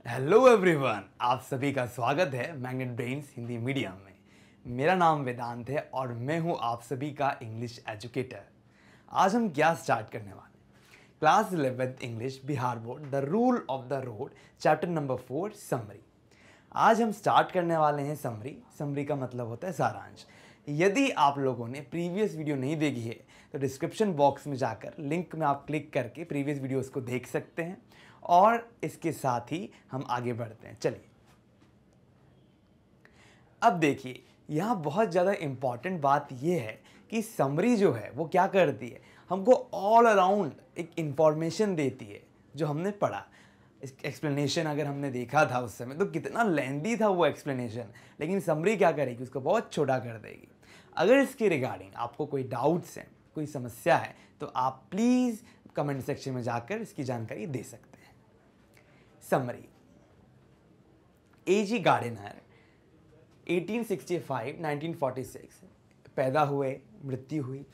Hello everyone, आप सभी का स्वागत है मैग्नेट ब्रेन्स हिंदी मीडियम में। मेरा नाम वेदांत है और मैं हूं आप सभी का इंग्लिश एजुकेटर। आज हम क्या स्टार्ट करने वाले हैं? Class 11th English Bihar board the rule of the road chapter number 4 summary. आज हम स्टार्ट करने वाले हैं समरी। समरी का मतलब होता है सारांश। यदि आप लोगों ने प्रीवियस वीडियो नहीं देखी है तो डिस्क्रिप्शन बॉक्स में जाकर लिंक में आप क्लिक करके प्रीवियस वीडियोस को देख सकते हैं और इसके साथ ही हम आगे बढ़ते हैं। चलिए अब देखिए, यहाँ बहुत ज़्यादा इम्पॉर्टेंट बात यह है कि समरी जो है वो क्या करती है, हमको ऑल अराउंड एक इंफॉर्मेशन देती है जो हमने पढ़ा। एक्सप्लेनेशन अगर हमने देखा था उस समय तो कितना लेंदी था वो एक्सप्लेनेशन, लेकिन समरी क्या करेगी, उसको बहुत छोटा कर देगी। अगर इसके रिगार्डिंग आपको कोई डाउट्स हैं, कोई समस्या है तो आप प्लीज़ कमेंट सेक्शन में जाकर इसकी जानकारी दे सकते हैं। समरी। A.G. गार्डिनर 1865-1946 पैदा हुए, मृत्यु हुई।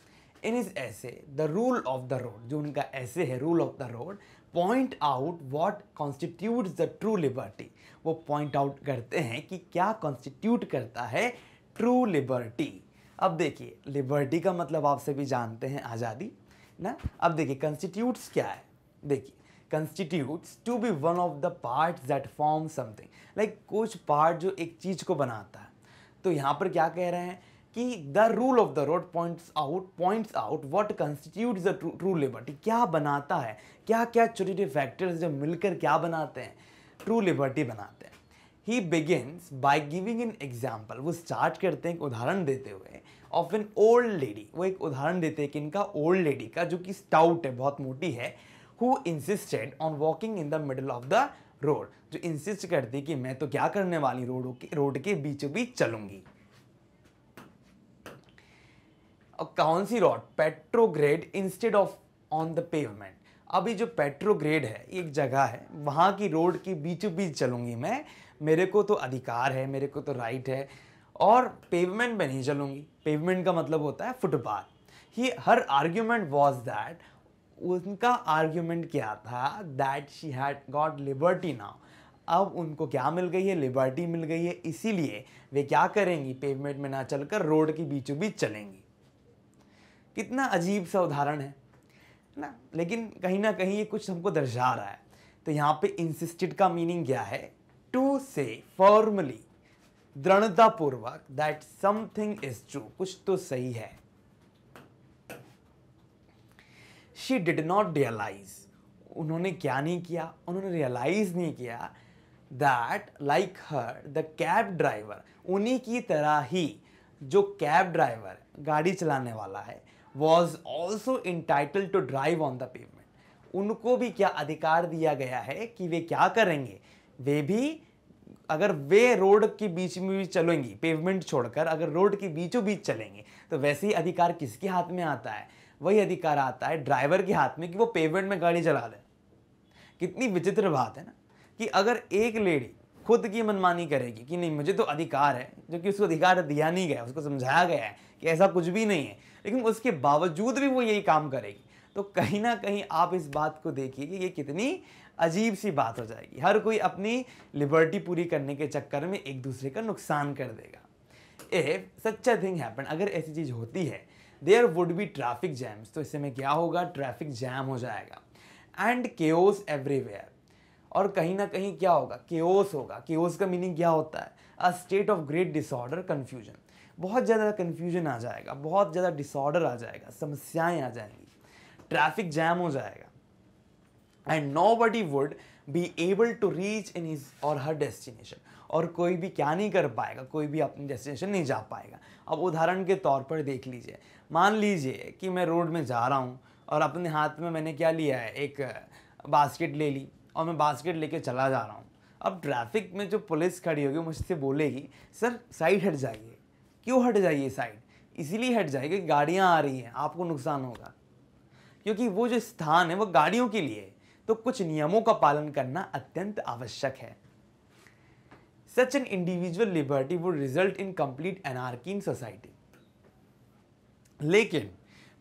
इन इज ऐसे the rule of the road, जो उनका ऐसे है rule of the road, point out what constitutes the true liberty. वो पॉइंट आउट करते हैं कि क्या कॉन्स्टिट्यूट करता है ट्रू लिबर्टी। अब देखिए, लिबर्टी का मतलब आप सभी जानते हैं आज़ादी ना। अब देखिए कॉन्स्टिट्यूट्स क्या है। देखिए constitutes to be one of the parts that form something, like कुछ पार्ट जो एक चीज को बनाता है। तो यहाँ पर क्या कह रहे हैं कि the rule of the road points out what constitutes the true liberty. क्या बनाता है, क्या क्या छोटे छोटे फैक्टर्स जो मिलकर क्या बनाते हैं, ट्रू लिबर्टी बनाते हैं। He begins by giving an example, वो स्टार्ट करते हैं एक उदाहरण देते हुए, ऑफ एन ओल्ड लेडी। वो एक उदाहरण देते हैं कि इनका ओल्ड लेडी का, जो कि स्टाउट है, बहुत मोटी है, who insisted on walking in the middle of the road, जो इंसिस्ट करती कि मैं तो क्या करने वाली, रोड के बीचों बीच चलूंगी। और कौन सी road, Petrograd instead of on the pavement. अभी जो पेट्रोग्रेड है एक जगह है, वहां की रोड के बीचों बीच चलूंगी मैं, मेरे को तो अधिकार है, मेरे को तो राइट है, और पेवमेंट में नहीं चलूंगी। पेवमेंट का मतलब होता है footpath. He her argument was that, उनका आर्ग्यूमेंट क्या था, that she had got liberty now. अब उनको क्या मिल गई है, लिबर्टी मिल गई है, इसीलिए वे क्या करेंगी, पेवमेंट में ना चलकर रोड के बीचों बीच चलेंगी। कितना अजीब सा उदाहरण है ना, लेकिन कहीं ना कहीं ये कुछ हमको दर्शा रहा है। तो यहाँ पे इंसिस्टेड का मीनिंग क्या है, टू से फॉर्मली, दृढ़तापूर्वक, दैट समथिंग इज ट्रू, कुछ तो सही है। She did not realize, उन्होंने क्या नहीं किया, उन्होंने रियलाइज नहीं किया, that like her the cab driver, उन्हीं की तरह ही जो कैब ड्राइवर गाड़ी चलाने वाला है, was also entitled to drive on the pavement, उनको भी क्या अधिकार दिया गया है कि वे क्या करेंगे, वे भी अगर वे रोड के बीच में भी चलेंगी, पेवमेंट छोड़कर अगर रोड के बीचों बीच चलेंगे, तो वैसे ही अधिकार किसके हाथ में आता है, वही अधिकार आता है ड्राइवर के हाथ में कि वो पेवमेंट में गाड़ी चला दे। कितनी विचित्र बात है ना, कि अगर एक लेडी खुद की मनमानी करेगी कि नहीं मुझे तो अधिकार है, जो कि उसको अधिकार दिया नहीं गया, उसको समझाया गया है कि ऐसा कुछ भी नहीं है, लेकिन उसके बावजूद भी वो यही काम करेगी, तो कहीं ना कहीं आप इस बात को देखिए कि ये कितनी अजीब सी बात हो जाएगी। हर कोई अपनी लिबर्टी पूरी करने के चक्कर में एक दूसरे का नुकसान कर देगा। If such a thing happen, अगर ऐसी चीज होती है, there would be traffic jams, तो इससे में क्या होगा, ट्रैफिक जैम हो जाएगा, एंड केओस एवरीवेयर, और कहीं ना कहीं क्या होगा, केओस होगा। केओस का मीनिंग क्या होता है, a state of great disorder, confusion, बहुत ज़्यादा कंफ्यूजन आ जाएगा, बहुत ज़्यादा डिसऑर्डर आ जाएगा, समस्याएं आ जाएंगी, ट्रैफिक जैम हो जाएगा, and nobody would be able to reach in his or her destination, और कोई भी क्या नहीं कर पाएगा, कोई भी अपनी डेस्टिनेशन नहीं जा पाएगा। अब उदाहरण के तौर पर देख लीजिए, मान लीजिए कि मैं रोड में जा रहा हूँ और अपने हाथ में मैंने क्या लिया है, एक बास्केट ले ली और मैं बास्केट लेके चला जा रहा हूँ। अब ट्रैफिक में जो पुलिस खड़ी होगी मुझसे बोलेगी, सर साइड हट जाइए। क्यों हट जाइए साइड, इसीलिए हट जाइए कि गाड़ियाँ आ रही हैं, आपको नुकसान होगा, क्योंकि वो जो स्थान है वो गाड़ियों के लिए है, तो कुछ नियमों का पालन करना अत्यंत आवश्यक है। Such an individual liberty would result in complete anarchy in society. लेकिन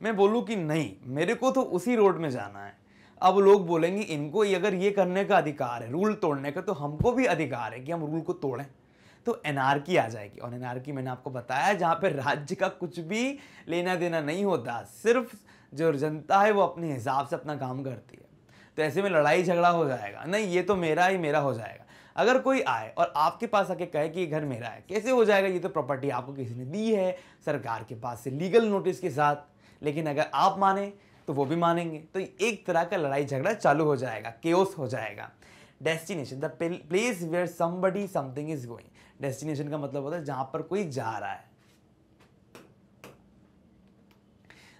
मैं बोलूं कि नहीं, मेरे को तो उसी रोड में जाना है, अब लोग बोलेंगे इनको अगर ये करने का अधिकार है, रूल तोड़ने का, तो हमको भी अधिकार है कि हम रूल को तोड़ें। तो एनार्की आ जाएगी। और एनार्की मैंने आपको बताया जहां पे राज्य का कुछ भी लेना देना नहीं होता, सिर्फ जो जनता है वो अपने हिसाब से अपना काम करती है। तो ऐसे में लड़ाई झगड़ा हो जाएगा, नहीं ये तो मेरा ही मेरा हो जाएगा। अगर कोई आए और आपके पास आके कहे कि ये घर मेरा है, कैसे हो जाएगा? ये तो प्रॉपर्टी आपको किसी ने दी है सरकार के पास से लीगल नोटिस के साथ। लेकिन अगर आप माने तो वो भी मानेंगे, तो एक तरह का लड़ाई झगड़ा चालू हो जाएगा, केओस हो जाएगा। Destination, the place where somebody something is going. Destination का मतलब होता है जहां पर कोई जा रहा है।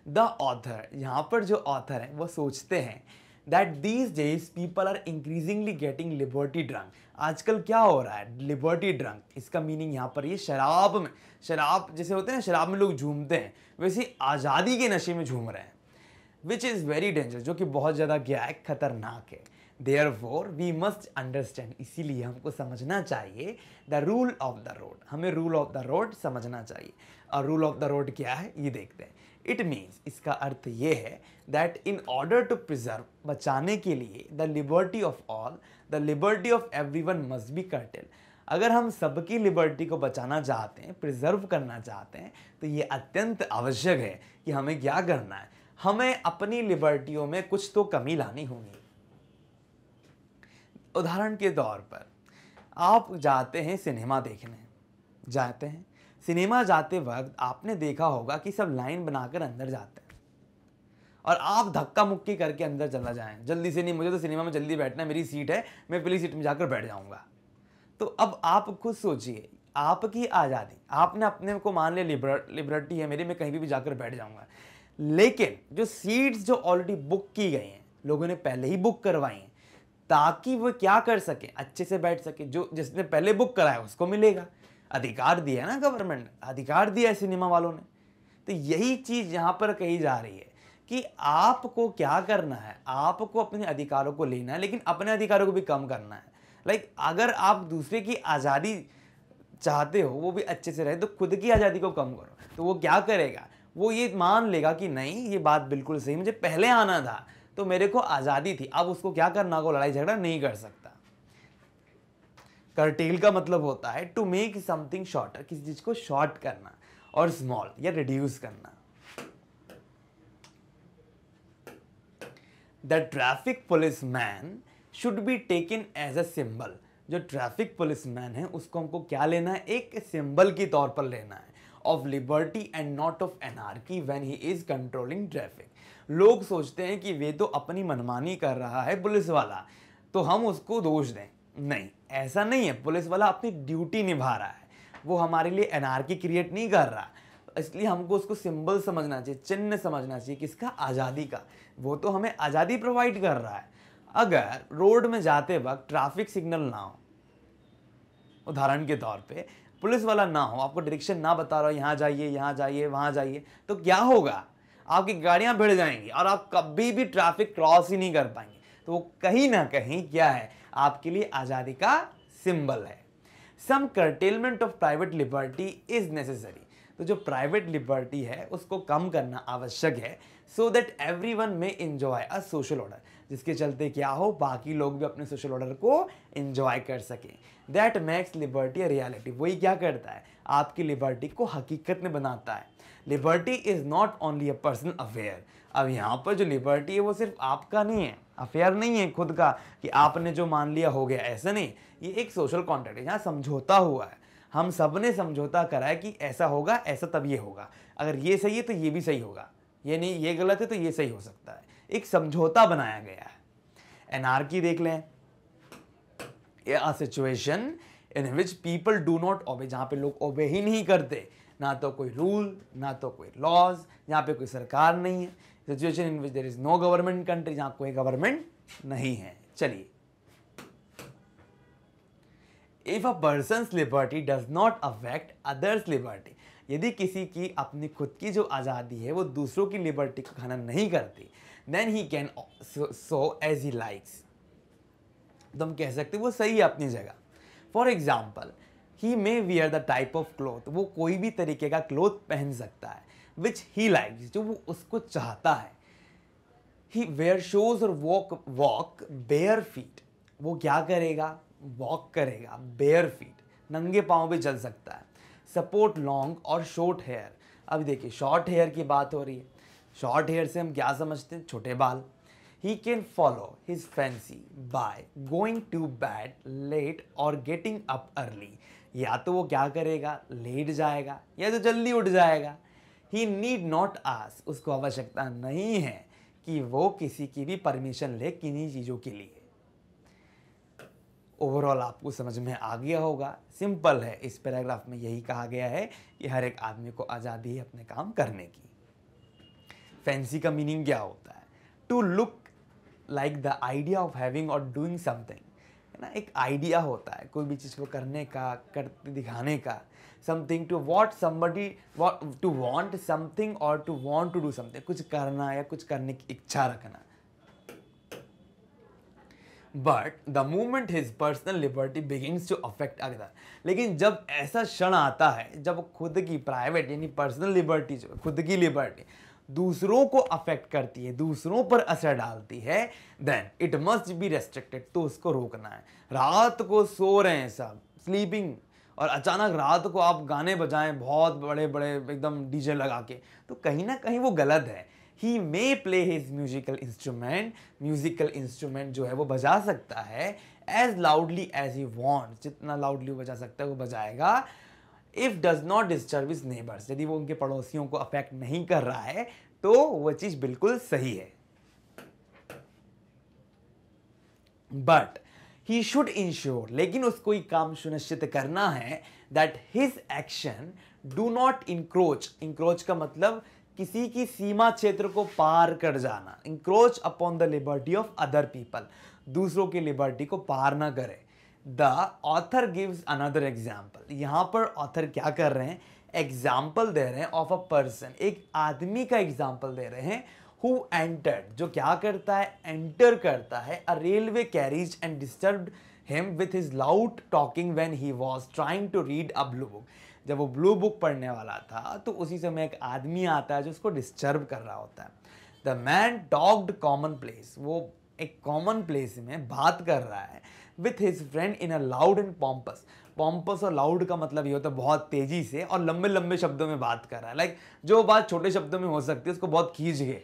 द ऑथर, यहां पर जो ऑथर है वो सोचते हैं that these days people are increasingly getting liberty drunk. आजकल क्या हो रहा है? लिबर्टी ड्रंक, इसका मीनिंग यहां पर ये शराब में, शराब जैसे होते हैं ना, शराब में लोग झूमते हैं, वैसे आज़ादी के नशे में झूम रहे हैं। विच इज़ वेरी डेंजर, जो कि बहुत ज़्यादा क्या है, खतरनाक है। Therefore we must understand, इसीलिए हमको समझना चाहिए the rule of the road. हमें रूल ऑफ द रोड समझना चाहिए। और रूल ऑफ द रोड क्या है ये देखते हैं। इट मीन्स, इसका अर्थ ये है that in order to preserve, बचाने के लिए, the liberty of all, the liberty of everyone must be curtailed. अगर हम सबकी लिबर्टी को बचाना चाहते हैं, प्रिजर्व करना चाहते हैं, तो ये अत्यंत आवश्यक है कि हमें क्या करना है, हमें अपनी लिबर्टियों में कुछ तो कमी लानी होगी। उदाहरण के तौर पर आप जाते हैं सिनेमा देखने, जाते हैं सिनेमा, जाते वक्त आपने देखा होगा कि सब लाइन बनाकर अंदर जाते हैं और आप धक्का मुक्की करके अंदर चला जाएं, जल्दी से नहीं, मुझे तो सिनेमा में जल्दी बैठना है, मेरी सीट है, मैं पहली सीट में जाकर बैठ जाऊंगा। तो अब आप खुद सोचिए, आपकी आज़ादी, आपने अपने को मान लिया लिबर्टी है मेरी, मैं कहीं भी जाकर बैठ जाऊंगा। लेकिन जो सीट्स जो ऑलरेडी बुक की गई हैं, लोगों ने पहले ही बुक करवाई हैं, ताकि वो क्या कर सके, अच्छे से बैठ सके। जो जिसने पहले बुक कराया उसको मिलेगा, अधिकार दिया है ना गवर्नमेंट ने, अधिकार दिया है सिनेमा वालों ने। तो यही चीज यहां पर कही जा रही है कि आपको क्या करना है, आपको अपने अधिकारों को लेना है, लेकिन अपने अधिकारों को भी कम करना है। लाइक अगर आप दूसरे की आज़ादी चाहते हो वो भी अच्छे से रहे, तो खुद की आज़ादी को कम करो। तो वो क्या करेगा, वो ये मान लेगा कि नहीं ये बात बिल्कुल सही, मुझे पहले आना था तो मेरे को आज़ादी थी, अब उसको क्या करना होगा, लड़ाई झगड़ा नहीं कर सकता। कर्टेल का मतलब होता है टू मेक समथिंग शॉर्टर, किसी चीज को शॉर्ट करना, और स्मॉल या रिड्यूस करना। The traffic policeman should be taken as a symbol. जो ट्रैफिक पुलिस मैन है उसको हमको क्या लेना है, एक सिंबल के तौर पर लेना है, of liberty and not of anarchy when he is controlling traffic. लोग सोचते हैं कि वे तो अपनी मनमानी कर रहा है पुलिस वाला, तो हम उसको दोष दें। नहीं, ऐसा नहीं है। पुलिस वाला अपनी ड्यूटी निभा रहा है, वो हमारे लिए एनार्की क्रिएट नहीं कर रहा। इसलिए हमको उसको सिंबल समझना चाहिए, चिन्ह समझना चाहिए, किसका, आज़ादी का। वो तो हमें आज़ादी प्रोवाइड कर रहा है। अगर रोड में जाते वक्त ट्रैफिक सिग्नल ना हो, उदाहरण के तौर पे पुलिस वाला ना हो, आपको डायरेक्शन ना बता रहा हो, यहाँ जाइए, यहाँ जाइए, वहाँ जाइए, तो क्या होगा, आपकी गाड़ियां भिड़ जाएंगी और आप कभी भी ट्रैफिक क्रॉस ही नहीं कर पाएंगे। तो वो कहीं ना कहीं क्या है, आपके लिए आज़ादी का सिंबल है। Some curtailment of private liberty is necessary. तो जो प्राइवेट लिबर्टी है उसको कम करना आवश्यक है, सो दैट एवरीवन में एंजॉय अ सोशल ऑर्डर, जिसके चलते क्या हो, बाकी लोग भी अपने सोशल ऑर्डर को एंजॉय कर सकें। That makes liberty a reality. वही क्या करता है, आपकी लिबर्टी को हकीकत में बनाता है। Liberty is not only a personal affair. अब यहाँ पर जो लिबर्टी है वो सिर्फ आपका नहीं है, अफेयर नहीं है खुद का कि आपने जो मान लिया हो गया, ऐसा नहीं। ये एक सोशल कॉन्ट्रैक्ट है, यहाँ समझौता हुआ है, हम सब ने समझौता करा है कि ऐसा होगा, ऐसा तब ये होगा, अगर ये सही है तो ये भी सही होगा, ये नहीं, ये गलत है तो ये सही हो सकता है। एक समझौता बनाया गया है। एनार्की देख लें, a situation in which people do not obey, जहाँ पे लोग ओबे ही नहीं करते, ना तो कोई रूल, ना तो कोई लॉज, यहाँ पे कोई सरकार नहीं है। Situation in which there is no government country, जहाँ कोई गवर्नमेंट नहीं है। चलिए, if a person's liberty does not affect others' liberty, यदि किसी की अपनी खुद की जो आज़ादी है वो दूसरों की लिबर्टी को खाना नहीं करती, then he can sow as he likes. तो हम कह सकते वो सही है अपनी जगह। For example, he may wear the type of cloth, वो कोई भी तरीके का क्लोथ पहन सकता है, विच ही लाइक्स, जो वो उसको चाहता है। ही वेयर शोज और वॉक बेयर फीट, वो क्या करेगा, वॉक करेगा बेयर फीट, नंगे पाँव भी चल सकता है। सपोर्ट लॉन्ग और शॉर्ट हेयर, अब देखिए शॉर्ट हेयर की बात हो रही है, शॉर्ट हेयर से हम क्या समझते हैं, छोटे बाल। He can follow his fancy by going to bed late और गेटिंग अप अर्ली, या तो वो क्या करेगा, लेट जाएगा या तो जल्दी उठ जाएगा। ही नीड नॉट आस्क, उसको आवश्यकता नहीं है कि वो किसी की भी परमिशन ले किन्हीं चीज़ों के लिए। ओवरऑल आपको समझ में आ गया होगा, सिंपल है। इस पैराग्राफ में यही कहा गया है कि हर एक आदमी को आज़ादी है अपने काम करने की। फैंसी का मीनिंग क्या होता है, to look like the idea of having और डूइंग समथिंग, है ना, एक आइडिया होता है कोई भी चीज़ को करने का, करते दिखाने का। Something to want somebody, to want something और to want to do something, कुछ करना या कुछ करने की इच्छा रखना। But the moment his personal liberty begins to affect other, लेकिन जब ऐसा क्षण आता है जब खुद की प्राइवेट यानी पर्सनल लिबर्टी, जो खुद की लिबर्टी दूसरों को अफेक्ट करती है, दूसरों पर असर डालती है, then it must be restricted, तो उसको रोकना है। रात को सो रहे हैं सब, स्लीपिंग, और अचानक रात को आप गाने बजाएं बहुत बड़े बड़े एकदम डीजे लगा के, तो कहीं ना कहीं वो गलत है। He may play his musical instrument, musical instrument जो है वो बजा सकता है as loudly as he want, जितना लाउडली वो बजा सकता है वो बजाएगा। If does not disturb his neighbours, यदि वो उनके पड़ोसियों को अफेक्ट नहीं कर रहा है तो वह चीज बिल्कुल सही है। बट ही शुड इंश्योर, लेकिन उसको ये काम सुनिश्चित करना है that his action do not encroach, encroach का मतलब किसी की सीमा क्षेत्र को पार कर जाना, encroach upon the liberty of other people, दूसरों की लिबर्टी को पार ना करे। The author gives another example, यहां पर ऑथर क्या कर रहे हैं, एग्जाम्पल दे रहे हैं ऑफ अ पर्सन, एक आदमी का एग्जाम्पल दे रहे हैं, हु एंटर्ड, जो क्या करता है, एंटर करता है a railway carriage and disturbed him with his loud talking when he was trying to read a blue book, जब वो ब्लू बुक पढ़ने वाला था तो उसी समय एक आदमी आता है जो उसको डिस्टर्ब कर रहा होता है। The man talked common place, वो एक कॉमन प्लेस में बात कर रहा है with his friend in a loud and pompous, pompous और लाउड का मतलब ये होता है बहुत तेजी से और लंबे लंबे शब्दों में बात कर रहा है, लाइक जो बात छोटे शब्दों में हो सकती है उसको बहुत खींच के,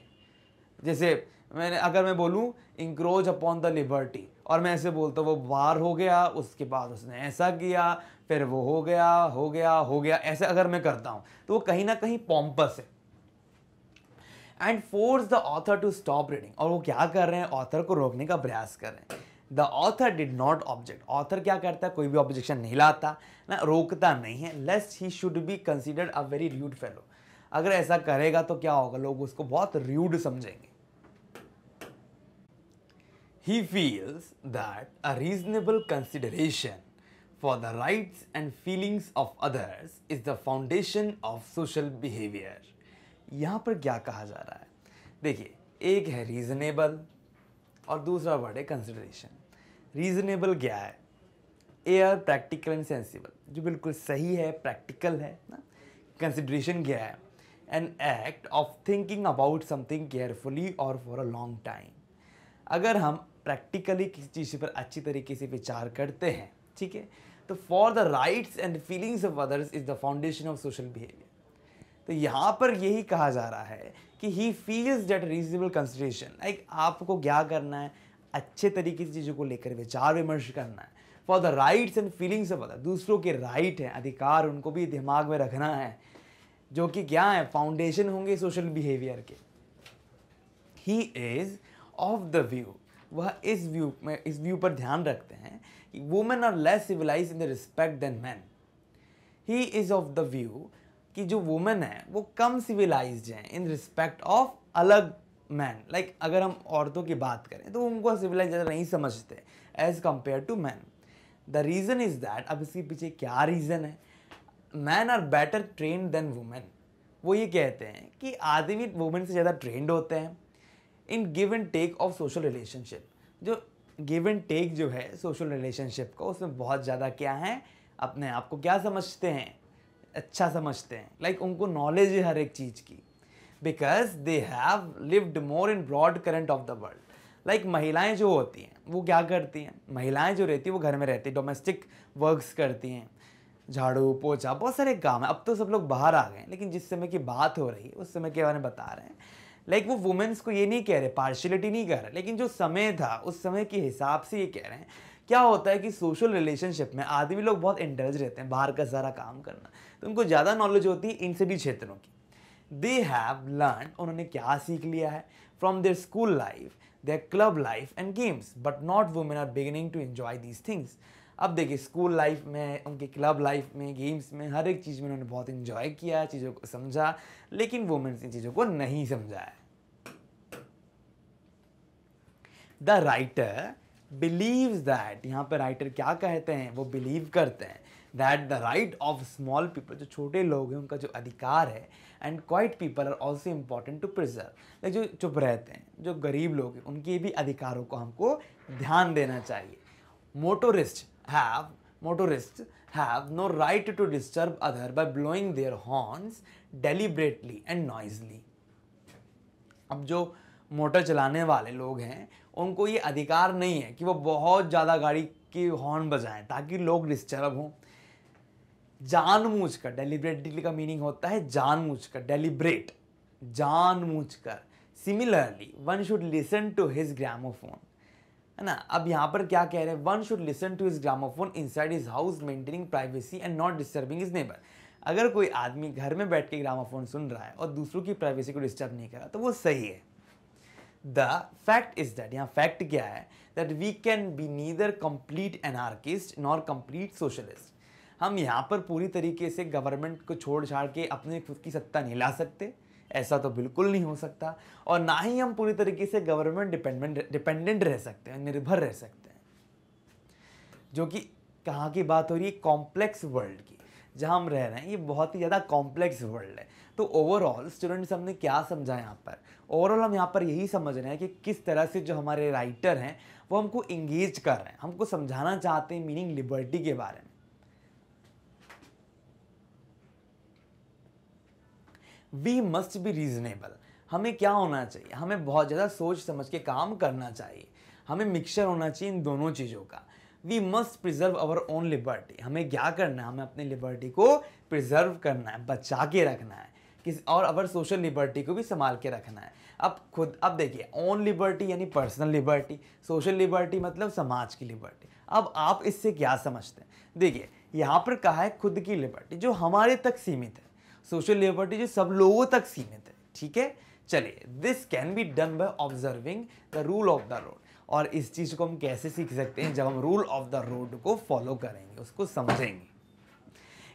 जैसे अगर मैं बोलूँ इंक्रोच अपॉन द लिबर्टी और मैं ऐसे बोलता हूँ वो वार हो गया, उसके बाद उसने ऐसा किया, फिर वो हो गया हो गया हो गया, ऐसे अगर मैं करता हूँ तो वो कहीं ना कहीं पॉम्पस है। And force the author to stop reading, और वो क्या कर रहे हैं, ऑथर को रोकने का प्रयास कर रहे हैं। The author did not object, author क्या करता है, कोई भी ऑब्जेक्शन नहीं लाता ना, रोकता नहीं है, lest he should be considered a very rude fellow, अगर ऐसा करेगा तो क्या होगा, लोग उसको बहुत र्यूड समझेंगे। He feels that a reasonable consideration for the rights and feelings of others is the foundation of social behavior. यहाँ पर क्या कहा जा रहा है, देखिए एक है रीजनेबल और दूसरा वर्ड है कंसिडरेशन। रीजनेबल क्या है, एयर प्रैक्टिकल एंड सेंसिबल, जो बिल्कुल सही है, प्रैक्टिकल है ना। कंसिडरेशन क्या है, an act of thinking about something carefully और फॉर अ लॉन्ग टाइम, अगर हम प्रैक्टिकली किसी चीज़ पर अच्छी तरीके से विचार करते हैं, ठीक है, तो for the rights and feelings of others is the foundation of social behaviour. तो यहाँ पर यही कहा जा रहा है कि he feels that reasonable consideration, like आपको क्या करना है, अच्छे तरीके से चीज़ों को लेकर विचार विमर्श करना है, for the rights and feelings of other, दूसरों के राइट हैं, अधिकार, उनको भी दिमाग में रखना है, जो कि क्या है, फाउंडेशन होंगे सोशल बिहेवियर के। He is of the view, वह इस व्यू पर ध्यान रखते हैं कि women are less civilise in the respect than man. He is of the view कि जो वुमेन है वो कम सिविलाइज्ड हैं इन रिस्पेक्ट ऑफ अलग मैन, लाइक अगर हम औरतों की बात करें तो उनको सिविलाइज ज़्यादा नहीं समझते as compare to man. The reason is that, अब इसके पीछे क्या रीज़न है, man are better trained than women, वो ये कहते हैं कि आदमी वुमेन से ज़्यादा ट्रेंड होते हैं in give and take of social relationship, जो गिव एंड टेक जो है सोशल रिलेशनशिप का, उसमें बहुत ज़्यादा क्या है, अपने आप को क्या समझते हैं, अच्छा समझते हैं, लाइक उनको नॉलेज है हर एक चीज़ की। Because they have lived more in broad current of the world. Like महिलाएं जो होती हैं वो क्या करती हैं, महिलाएं जो रहती हैं वो घर में रहती हैं, डोमेस्टिक वर्क्स करती हैं, झाड़ू पोछा बहुत सारे काम है। अब तो सब लोग बाहर आ गए हैं, लेकिन जिस समय की बात हो रही है उस समय के बारे में बता रहे हैं। लाइक वो वुमेन्स को ये नहीं कह रहे, पार्शियलिटी नहीं कर रहे, लेकिन जो समय था उस समय के हिसाब से ये कह रहे हैं। क्या होता है कि सोशल रिलेशनशिप में आदमी लोग बहुत इंटरेस्ट रहते हैं बाहर का सारा काम करना, तो उनको ज़्यादा नॉलेज होती है इन सभी क्षेत्रों की। दे हैव लर्न, उन्होंने क्या सीख लिया है, from their school life, their club life and games, but not women are beginning to enjoy these things. अब देखिए स्कूल लाइफ में, उनके क्लब लाइफ में, गेम्स में, हर एक चीज़ में उन्होंने बहुत इंजॉय किया, चीज़ों को समझा, लेकिन वुमेन्स इन चीज़ों को नहीं समझा है। द राइटर बिलीव्स दैट, यहाँ पर राइटर क्या कहते हैं, वो बिलीव करते हैं that the right of small people, जो छोटे लोग हैं उनका जो अधिकार है, and quiet people are also important to preserve, like जो चुप रहते हैं, जो गरीब लोग हैं, उनके भी अधिकारों को हमको ध्यान देना चाहिए। Motorists have no right to disturb other by blowing their horns deliberately and noisily. अब जो मोटर चलाने वाले लोग हैं उनको ये अधिकार नहीं है कि वो बहुत ज़्यादा गाड़ी की हॉर्न बजाएं ताकि लोग डिस्टर्ब हों। जानबूझकर, डेलिब्रेटली का मीनिंग होता है जानबूझकर, डेलिब्रेट, जानबूझकर। Similarly one should listen to his gramophone, है ना। अब यहाँ पर क्या कह रहे हैं, one should listen to his gramophone inside his house maintaining privacy and not disturbing his neighbour. अगर कोई आदमी घर में बैठ के ग्रामोफोन सुन रहा है और दूसरों की प्राइवेसी को डिस्टर्ब नहीं कर रहा तो वो सही है। द फैक्ट इज दैट, यहाँ फैक्ट क्या है, that we can be neither complete anarchist nor complete socialist. हम यहाँ पर पूरी तरीके से गवर्नमेंट को छोड़ छाड़ के अपने खुद की सत्ता नहीं ला सकते, ऐसा तो बिल्कुल नहीं हो सकता, और ना ही हम पूरी तरीके से गवर्नमेंट डिपेंडेंट रह सकते हैं, निर्भर रह सकते हैं। जो कि कहाँ की बात हो रही है, कॉम्प्लेक्स वर्ल्ड की, जहाँ हम रह रहे हैं ये बहुत ही ज़्यादा कॉम्प्लेक्स वर्ल्ड है। तो ओवरऑल स्टूडेंट्स हमने क्या समझा यहाँ पर, ओवरऑल हम यहाँ पर यही समझ रहे हैं कि किस तरह से जो हमारे राइटर हैं वो हमको इंगेज कर रहे हैं, हमको समझाना चाहते हैं मीनिंग लिबर्टी के बारे में। वी मस्ट बी रीजनेबल, हमें क्या होना चाहिए, हमें बहुत ज़्यादा सोच समझ के काम करना चाहिए, हमें मिक्सचर होना चाहिए इन दोनों चीज़ों का। We must preserve our own liberty, हमें क्या करना है, हमें अपनी लिबर्टी को प्रिजर्व करना है, बचा के रखना है, और अवर सोशल लिबर्टी को भी संभाल के रखना है। अब देखिए, ओन लिबर्टी यानी पर्सनल लिबर्टी, सोशल लिबर्टी मतलब समाज की लिबर्टी। अब आप इससे क्या समझते हैं, देखिए यहाँ पर कहा है खुद की लिबर्टी जो हमारे तक सीमित है, सोशल लिबर्टी जो सब लोगों तक सीमित है, ठीक है। चलिए, this can be done by observing the rule of the road, और इस चीज़ को हम कैसे सीख सकते हैं, जब हम रूल ऑफ द रोड को फॉलो करेंगे, उसको समझेंगे।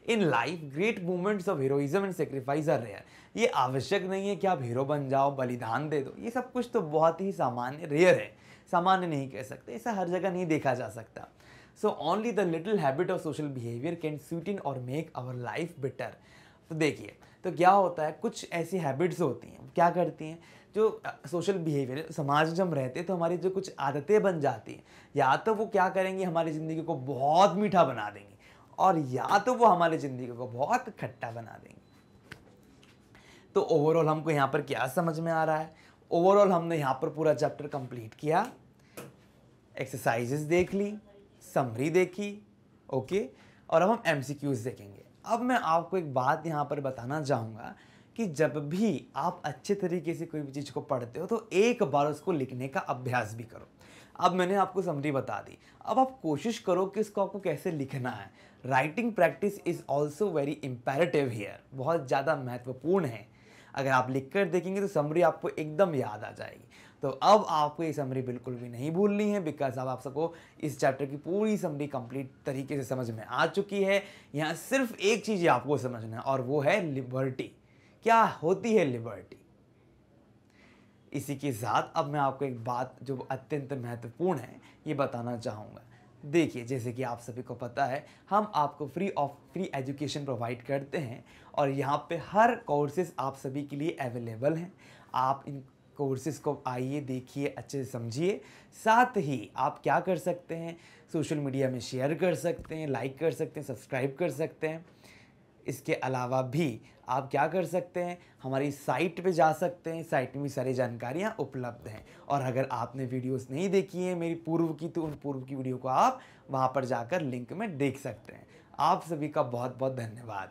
In life great movements of heroism and sacrifice are rare, ये आवश्यक नहीं है कि आप हीरो बन जाओ, बलिदान दे दो, ये सब कुछ तो बहुत ही सामान्य, रेयर है, सामान्य नहीं कह सकते, ऐसा हर जगह नहीं देखा जा सकता। So only the little habit of social behaviour can sweeten और मेक आवर लाइफ बेटर। तो देखिए, तो क्या होता है, कुछ ऐसी हैबिट्स होती हैं, क्या करती हैं, जो सोशल बिहेवियर, समाज में जब हम रहते हैं तो हमारी जो कुछ आदतें बन जाती हैं, या तो वो क्या करेंगी, हमारी ज़िंदगी को बहुत मीठा बना देंगी, और या तो वो हमारी ज़िंदगी को बहुत खट्टा बना देंगी। तो ओवरऑल हमको यहाँ पर क्या समझ में आ रहा है, ओवरऑल हमने यहाँ पर पूरा चैप्टर कंप्लीट किया, एक्सरसाइजेस देख ली, समरी देखी, ओके, और अब हम एमसीक्यूज देखेंगे। अब मैं आपको एक बात यहाँ पर बताना चाहूँगा कि जब भी आप अच्छे तरीके से कोई भी चीज़ को पढ़ते हो तो एक बार उसको लिखने का अभ्यास भी करो। अब मैंने आपको समरी बता दी, अब आप कोशिश करो कि इसको आपको कैसे लिखना है। Writing practice is also very imperative here, बहुत ज़्यादा महत्वपूर्ण है। अगर आप लिख कर देखेंगे तो समरी आपको एकदम याद आ जाएगी। तो अब आपको ये समरी बिल्कुल भी नहीं भूलनी है, बिकॉज अब आप सबको इस चैप्टर की पूरी समरी कंप्लीट तरीके से समझ में आ चुकी है। यहाँ सिर्फ एक चीज़ आपको समझना है, और वो है लिबर्टी। क्या होती है लिबर्टी? इसी के साथ अब मैं आपको एक बात जो अत्यंत महत्वपूर्ण है ये बताना चाहूँगा। देखिए, जैसे कि आप सभी को पता है, हम आपको फ्री एजुकेशन प्रोवाइड करते हैं, और यहाँ पे हर कोर्सेज आप सभी के लिए अवेलेबल हैं। आप इन कोर्सेज को आइए, देखिए, अच्छे से समझिए। साथ ही आप क्या कर सकते हैं, सोशल मीडिया में शेयर कर सकते हैं, लाइक कर सकते हैं, सब्सक्राइब कर सकते हैं। इसके अलावा भी आप क्या कर सकते हैं, हमारी साइट पे जा सकते हैं, साइट में भी सारी जानकारियाँ उपलब्ध हैं। और अगर आपने वीडियोस नहीं देखी हैं मेरी पूर्व की, तो उन पूर्व की वीडियो को आप वहाँ पर जाकर लिंक में देख सकते हैं। आप सभी का बहुत बहुत धन्यवाद।